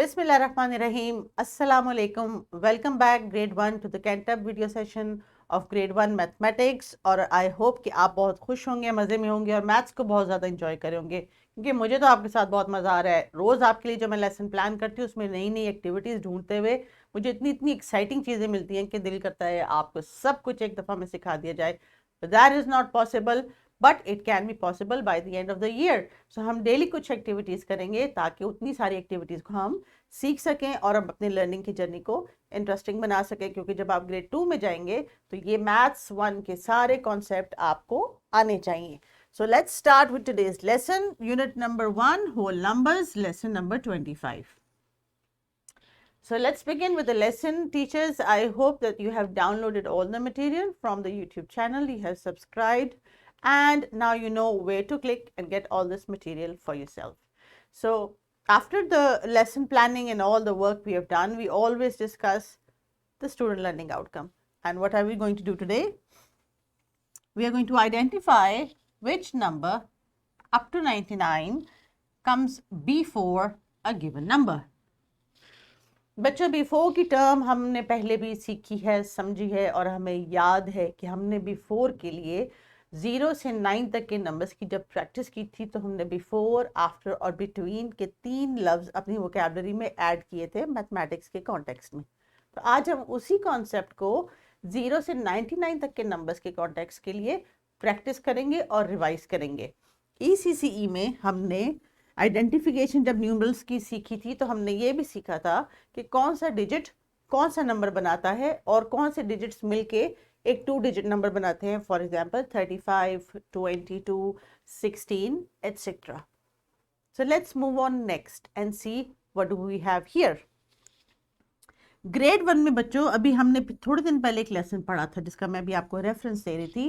Bismillahirrahmanirrahim. Assalamu alaikum. Welcome back grade 1 to the Cantab video session of grade 1 mathematics. और I hope कि आप बहुत खुश होंगे, मज़े में होंगे और मैथ्स को बहुत ज़्यादा इंजॉय करेंगे, क्योंकि मुझे तो आपके साथ बहुत मज़ा आ रहा है। रोज़ आपके लिए जो मैं लेसन प्लान करती हूँ उसमें नई नई एक्टिविटीज़ ढूंढते हुए मुझे इतनी इतनी एक्साइटिंग चीज़ें मिलती हैं कि दिल करता है आपको सब कुछ एक दफ़ा में सिखा दिया जाए। That is not possible, but it can be possible by the end of the year. So हम डेली कुछ एक्टिविटीज़ करेंगे ताकि उतनी सारी एक्टिविटीज़ को हम सीख सकें और हम अपने लर्निंग की जर्नी को इंटरेस्टिंग बना सकें, क्योंकि जब आप ग्रेड 2 में जाएंगे तो ये मैथ्स 1 के सारे कॉन्सेप्ट आपको आने चाहिए। So let's start with today's lesson, unit number 1, whole numbers, lesson number 25. So let's begin with the lesson. Teachers, I hope that you have downloaded all the material from the YouTube channel, you have subscribed, and now you know where to click and get all this material for yourself. So after the lesson planning and all the work we have done, we always discuss the student learning outcome. And what are we going to do today? We are going to identify which number up to 99 comes before a given number. बच्चों, before की term हमने पहले भी सीखी है, समझी है, और हमें याद है कि हमने बिफोर के लिए 0 से 9 तक के नंबर्स की जब प्रैक्टिस की थी तो हमने बिफोर, आफ्टर और बिटवीन के 3 लफ्ज़ अपनी वोकैबुलरी में ऐड किए थे मैथमेटिक्स के कॉन्टेक्स्ट में। तो आज हम उसी कॉन्सेप्ट को 0 से 99 तक के नंबर्स के कॉन्टेक्स्ट के लिए प्रैक्टिस करेंगे और रिवाइज करेंगे। ECCE में हमने आइडेंटिफिकेशन जब न्यूमरल्स की सीखी थी तो हमने ये भी सीखा था कि कौन सा डिजिट कौन सा नंबर बनाता है और कौन से डिजिट्स मिलके एक 2 डिजिट नंबर बनाते हैं। For example 35, 22, 16 etcetera. So let's move on next and see what do we have here. Grade 1 में बच्चों अभी हमने थोड़े दिन पहले एक लेसन पढ़ा था जिसका मैं अभी आपको रेफरेंस दे रही थी,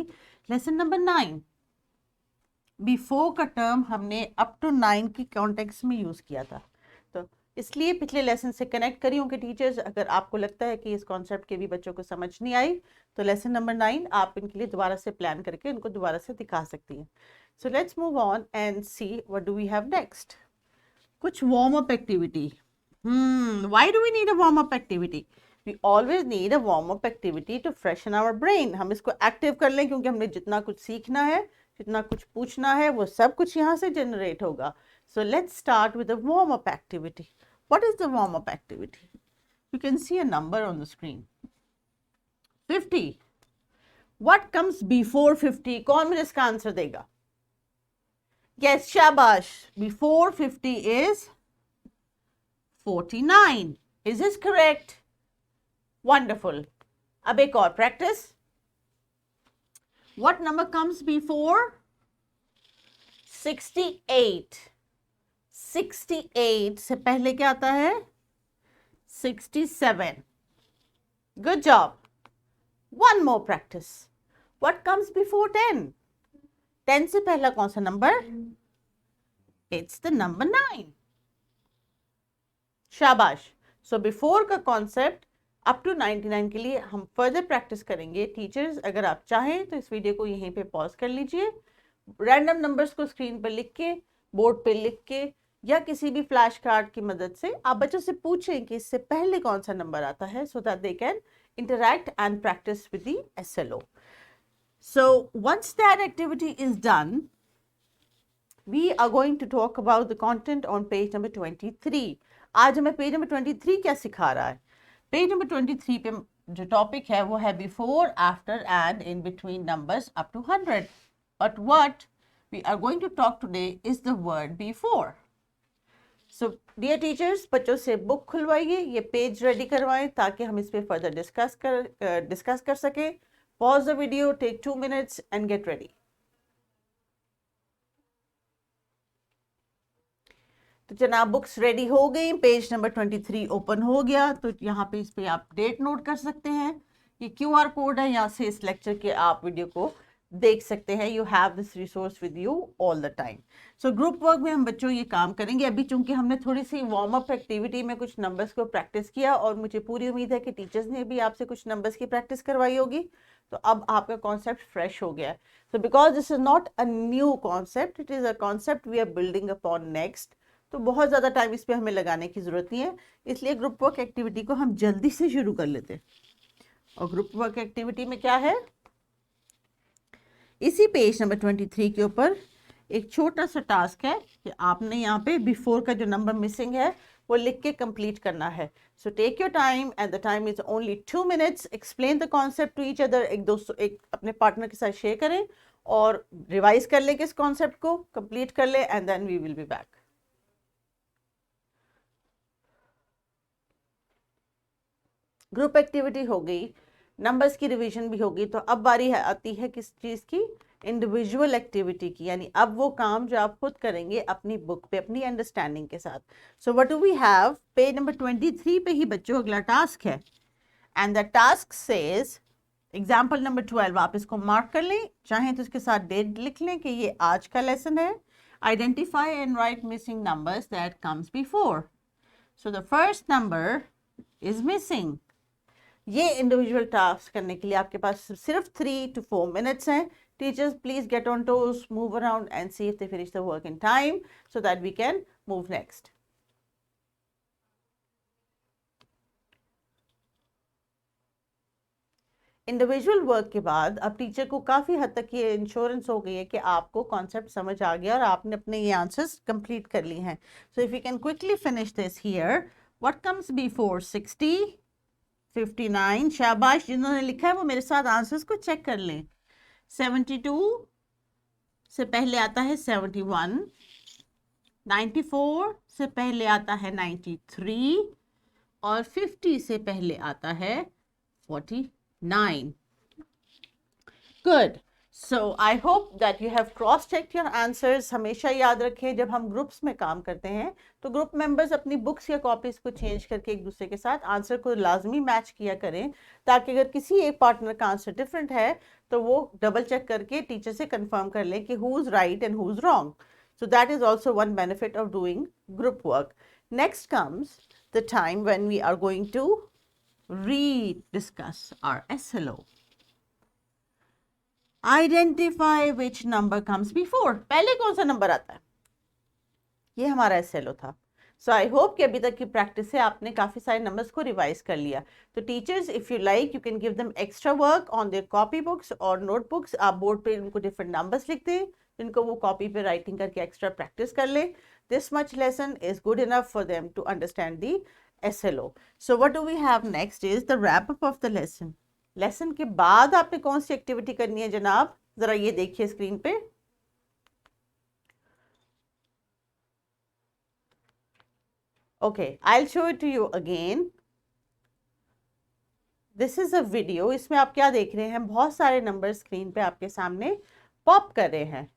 लेसन नंबर 9। बिफोर का टर्म हमने अप टू 9 की कॉन्टेक्स्ट में यूज़ किया था, तो इसलिए पिछले लेसन से कनेक्ट करी हूँ कि टीचर्स अगर आपको लगता है कि इस कॉन्सेप्ट के भी बच्चों को समझ नहीं आई तो लेसन नंबर 9 आप इनके लिए दोबारा से प्लान करके उनको दोबारा से दिखा सकती हैं। So let's move on and see what do we have next. कुछ warm up activity. Why do we need a warm up activity? We always need a warm up activity to freshen our brain. हम इसको active कर लें क्योंकि हमने जितना कुछ सीखना है, जितना कुछ पूछना है, वो सब कुछ यहाँ से जनरेट होगा। सो let's start with a warm up activity. What is the warm up activity? You can see a number on the screen, 50। What comes before 50? कौन मुझे इसका आंसर देगा? यस, शाबाश। Before 50 is 49। Is this correct? Wonderful. अब एक और practice. What number comes before 68? 68 से पहले क्या आता है? 67. Good job. One more practice. What comes before 10? 10 से पहला कौन सा नंबर? It's the number 9. शाबाश। So before का कॉन्सेप्ट अप टू 99 के लिए हम फर्दर प्रैक्टिस करेंगे। टीचर्स अगर आप चाहें तो इस वीडियो को यहीं पे पॉज कर लीजिए, रैंडम नंबर्स को स्क्रीन पर लिख के, बोर्ड पे लिख के या किसी भी फ्लैश कार्ड की मदद से आप बच्चों से पूछें कि इससे पहले कौन सा नंबर आता है, so that they can interact and practice with the SLO. So once that activity is done, we are going to talk about the content on page number 23. आज हमें पेज नंबर 23 क्या सिखा रहा है? पेज नंबर 23 पे जो topic है वो है before, after and in between numbers up to 100. But what we are going to talk today is the word before. So dear teachers, बच्चों से बुक खुलवाइए, ये पेज रेडी करवाएं ताकि हम इस पे फर्दर डिस्कस कर सकें. Pause the video, take 2 minutes and get ready. तो जनाब बुक्स रेडी हो गई, पेज नंबर 23 ओपन हो गया, तो यहाँ पे इस पे आप डेट नोट कर सकते हैं. ये QR कोड है, यहाँ से इस लेक्चर के आप वीडियो को देख सकते हैं. You have this resource with you all the time. So group work में हम बच्चों ये काम करेंगे. अभी चूंकि हमने थोड़ी सी वार्म अप एक्टिविटी में कुछ नंबर्स को प्रैक्टिस किया और मुझे पूरी उम्मीद है कि टीचर्स ने भी आपसे कुछ नंबर्स की प्रैक्टिस करवाई होगी, तो अब आपका कॉन्सेप्ट फ्रेश हो गया. So because this is not a new concept, it is a concept we are building upon next. तो बहुत ज़्यादा टाइम इस पे हमें लगाने की ज़रूरत नहीं है, इसलिए ग्रुप वर्क एक्टिविटी को हम जल्दी से शुरू कर लेते हैं। और ग्रुप वर्क एक्टिविटी में क्या है, इसी पेज नंबर 23 के ऊपर एक छोटा सा टास्क है कि आपने यहाँ पे बिफोर का जो नंबर मिसिंग है वो लिख के कंप्लीट करना है। So take your time and the time is only 2 minutes. Explain the concept to each other, एक अपने पार्टनर के साथ शेयर करें और रिवाइज कर लें कि इस कॉन्सेप्ट को कंप्लीट कर ले and then we will be back. Group activity हो गई, नंबर्स की रिवीजन भी होगी, तो अब बारी आती है किस चीज़ की, इंडिविजुअल एक्टिविटी की, यानी अब वो काम जो आप खुद करेंगे अपनी बुक पे अपनी अंडरस्टैंडिंग के साथ। So what do we have, page number 23 पे ही बच्चों अगला टास्क है and the task says example number 12। आप इसको मार्क कर लें, चाहें तो इसके साथ डेट लिख लें कि ये आज का लेसन है। Identify and write missing numbers that comes before. So the first number is missing. ये इंडिविजुअल टास्क करने के लिए आपके पास सिर्फ 3 to 4 मिनट्स हैं। Teachers please get on toes, move around and see if they finish the work in time so that we can move next. Individual work के बाद अब टीचर को काफ़ी हद तक ये इंश्योरेंस हो गई है कि आपको कॉन्सेप्ट समझ आ गया और आपने अपने ये आंसर्स कंप्लीट कर लिए हैं। So if you can quickly finish this here, what comes before 60, 59, शाबाश, जिन्होंने लिखा है वो मेरे साथ आंसर्स को चेक कर लें। 72 से पहले आता है 71, 94 से पहले आता है 93 और 50 से पहले आता है 49. Good. So I hope that you have cross-checked your answers. हमेशा याद रखें जब हम ग्रुप्स में काम करते हैं तो ग्रुप मेंबर्स अपनी बुक्स या कॉपीज को चेंज करके एक दूसरे के साथ आंसर को लाजमी मैच किया करें, ताकि अगर किसी एक पार्टनर का आंसर डिफरेंट है तो वो डबल चेक करके टीचर से कंफर्म कर लें कि who is right and who is wrong. So that is also one benefit of doing group work. Next comes the time when we are going to re-discuss our SLO. Identify which number comes before. पहले कौन सा number आता है? ये हमारा SLO था. So I hope कि अभी तक की प्रैक्टिस से आपने काफ़ी सारे नंबर्स को रिवाइज कर लिया. तो teachers if you like you can give them extra work on their copy books और नोटबुक्स. आप बोर्ड पे उनको डिफरेंट नंबर्स लिख दें जिनको वो कॉपी पे राइटिंग करके एक्स्ट्रा प्रैक्टिस कर ले. This much lesson is good enough for them to understand the SLO. So what do we have next is the wrap up of the lesson. Lesson के बाद आपने कौन सी एक्टिविटी करनी है जनाब, जरा ये देखिए स्क्रीन पे. Okay, I'll show it to you again. This is a video. इसमें आप क्या देख रहे हैं, बहुत सारे नंबर स्क्रीन पे आपके सामने पॉप कर रहे हैं.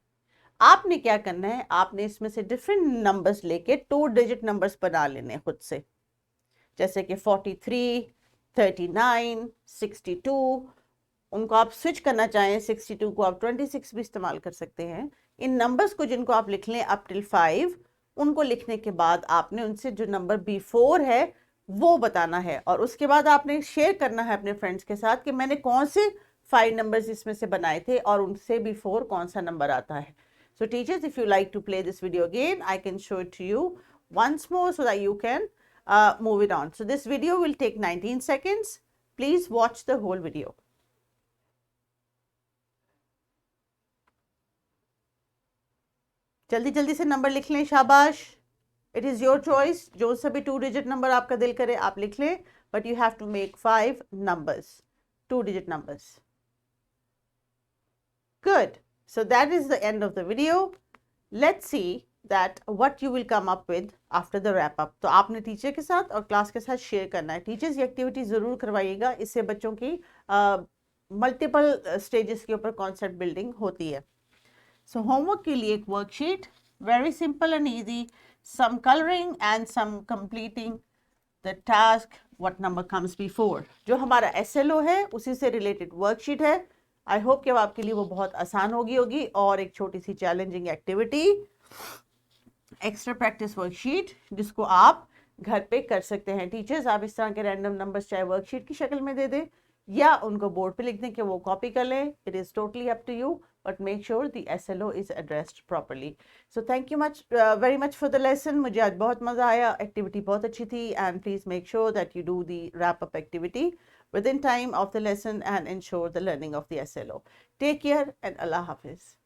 आपने क्या करना है, आपने इसमें से डिफरेंट नंबर्स लेके 2 डिजिट नंबर्स बना लेने खुद से, जैसे कि 43, 39, 62. उनको आप स्विच करना चाहें, 62 को आप 26 भी इस्तेमाल कर सकते हैं. इन नंबर्स को जिनको आप लिख लें अप टिल 5, उनको लिखने के बाद आपने उनसे जो नंबर बिफोर है वो बताना है और उसके बाद आपने शेयर करना है अपने फ्रेंड्स के साथ कि मैंने कौन से 5 नंबर्स इसमें से बनाए थे और उनसे बिफोर कौन सा नंबर आता है. So teachers, if you like to play this video again, I can show it to you once more so that you can move it on. So this video will take 19 seconds. Please watch the whole video. जल्दी जल्दी से number लिख लें, शाबाश. It is your choice. जो सभी 2 digit number आपका दिल करे आप लिख लें, but you have to make 5 numbers, 2 digit numbers. Good. So that is the end of the video. Let's see that what you will come up with after the wrap up. तो आपने teacher के साथ और class के साथ share करना है. Teachers ये एक्टिविटी ज़रूर करवाइएगा, इससे बच्चों की मल्टीपल स्टेजेस के ऊपर कॉन्सेप्ट बिल्डिंग होती है. सो होमवर्क के लिए एक worksheet, very simple and easy, some colouring and some completing the task what number comes before. जो हमारा SLO है उसी से रिलेटेड वर्कशीट है. आई होप कि आपके लिए वो बहुत आसान होगी और एक छोटी सी challenging activity, extra practice worksheet जिसको आप घर पे कर सकते हैं. टीचर्स आप इस तरह के रैंडम नंबर्स चाहे वर्कशीट की शक्ल में दे दें या उनको बोर्ड पे लिख दें कि वो कॉपी कर लें. It is totally up to you. but make sure the SLO is addressed properly. So thank you very much for the lesson. मुझे आज बहुत मज़ा आया, activity बहुत अच्छी थी, and please make sure that you do the wrap up activity within time of the lesson and ensure the learning of the SLO. Take care and Allah Hafiz.